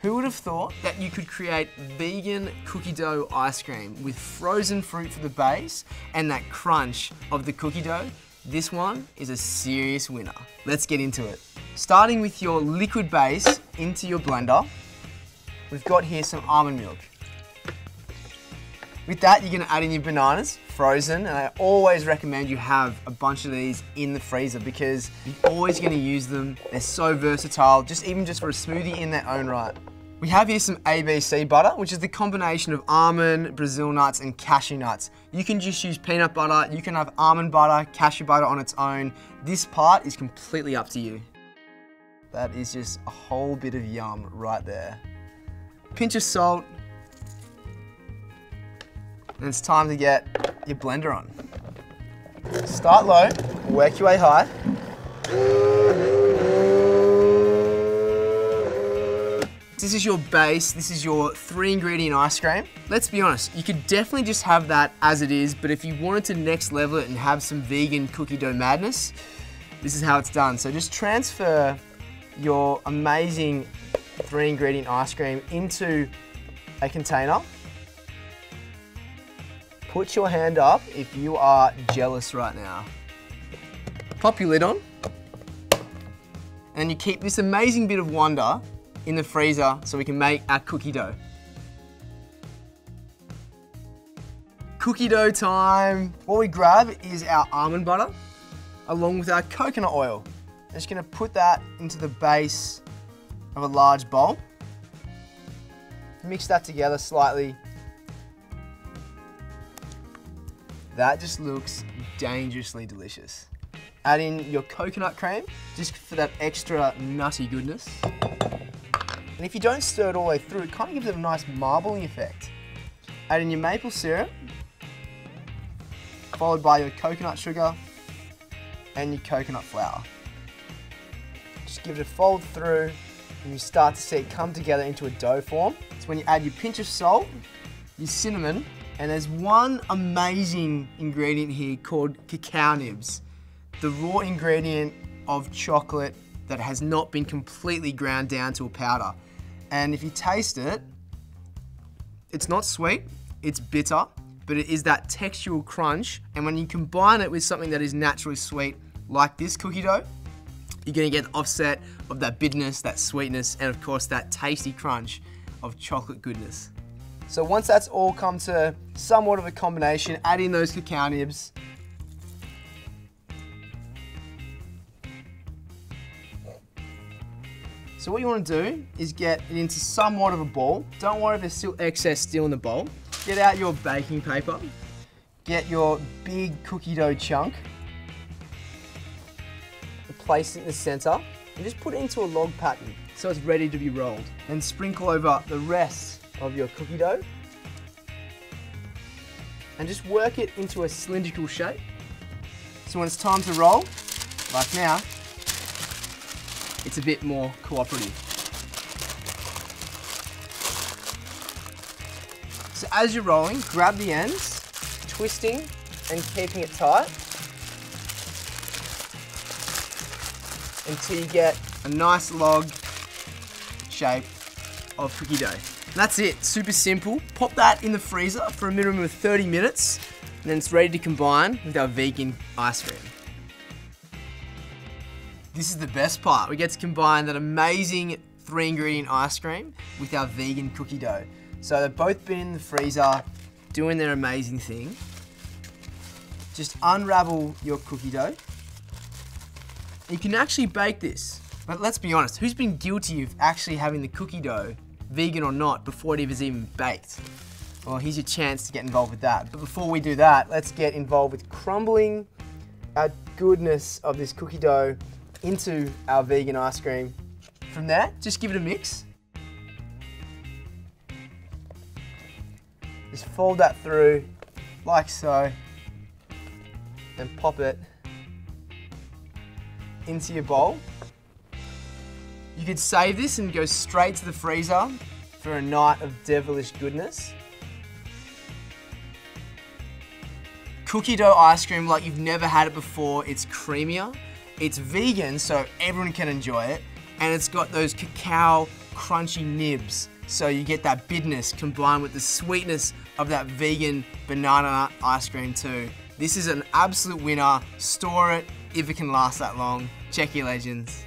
Who would have thought that you could create vegan cookie dough ice cream with frozen fruit for the base and that crunch of the cookie dough? This one is a serious winner. Let's get into it. Starting with your liquid base into your blender, we've got here some almond milk. With that, you're gonna add in your bananas, frozen, and I always recommend you have a bunch of these in the freezer because you're always gonna use them. They're so versatile, even just for a smoothie in their own right. We have here some ABC butter, which is the combination of almond, Brazil nuts, and cashew nuts. You can just use peanut butter, you can have almond butter, cashew butter on its own. This part is completely up to you. That is just a whole bit of yum right there. Pinch of salt, and it's time to get your blender on. Start low, work your way high. This is your base, this is your 3-ingredient ice cream. Let's be honest, you could definitely just have that as it is, but if you wanted to next level it and have some vegan cookie dough madness, this is how it's done. So just transfer your amazing 3-ingredient ice cream into a container. Put your hand up if you are jealous right now. Pop your lid on. And you keep this amazing bit of wonder in the freezer so we can make our cookie dough. Cookie dough time. What we grab is our almond butter along with our coconut oil. I'm just gonna put that into the base of a large bowl. Mix that together slightly. That just looks dangerously delicious. Add in your coconut cream, just for that extra nutty goodness. And if you don't stir it all the way through, it kind of gives it a nice marbling effect. Add in your maple syrup, followed by your coconut sugar and your coconut flour. Just give it a fold through and you start to see it come together into a dough form. It's when you add your pinch of salt, your cinnamon, and there's one amazing ingredient here called cacao nibs. The raw ingredient of chocolate that has not been completely ground down to a powder. And if you taste it, it's not sweet, it's bitter, but it is that textural crunch. And when you combine it with something that is naturally sweet, like this cookie dough, you're gonna get an offset of that bitterness, that sweetness, and of course that tasty crunch of chocolate goodness. So once that's all come to somewhat of a combination, add in those cacao nibs. So what you want to do is get it into somewhat of a ball. Don't worry if there's still excess still in the bowl. Get out your baking paper. Get your big cookie dough chunk. Place it in the center and just put it into a log pattern so it's ready to be rolled. And sprinkle over the rest of your cookie dough. And just work it into a cylindrical shape. So when it's time to roll, like now, it's a bit more cooperative. So as you're rolling, grab the ends, twisting and keeping it tight until you get a nice log shape of cookie dough. And that's it, super simple. Pop that in the freezer for a minimum of 30 minutes, and then it's ready to combine with our vegan ice cream. This is the best part. We get to combine that amazing 3-ingredient ice cream with our vegan cookie dough. So they've both been in the freezer doing their amazing thing. Just unravel your cookie dough. You can actually bake this, but let's be honest, who's been guilty of actually having the cookie dough, vegan or not, before it was even baked? Well, here's your chance to get involved with that. But before we do that, let's get involved with crumbling our goodness of this cookie dough into our vegan ice cream. From there, just give it a mix. Just fold that through like so, and pop it into your bowl. You could save this and go straight to the freezer for a night of devilish goodness. Cookie dough ice cream like you've never had it before. It's creamier, it's vegan so everyone can enjoy it, and it's got those cacao crunchy nibs. So you get that bitterness combined with the sweetness of that vegan banana nut ice cream too. This is an absolute winner. Store it if it can last that long. Check your legends.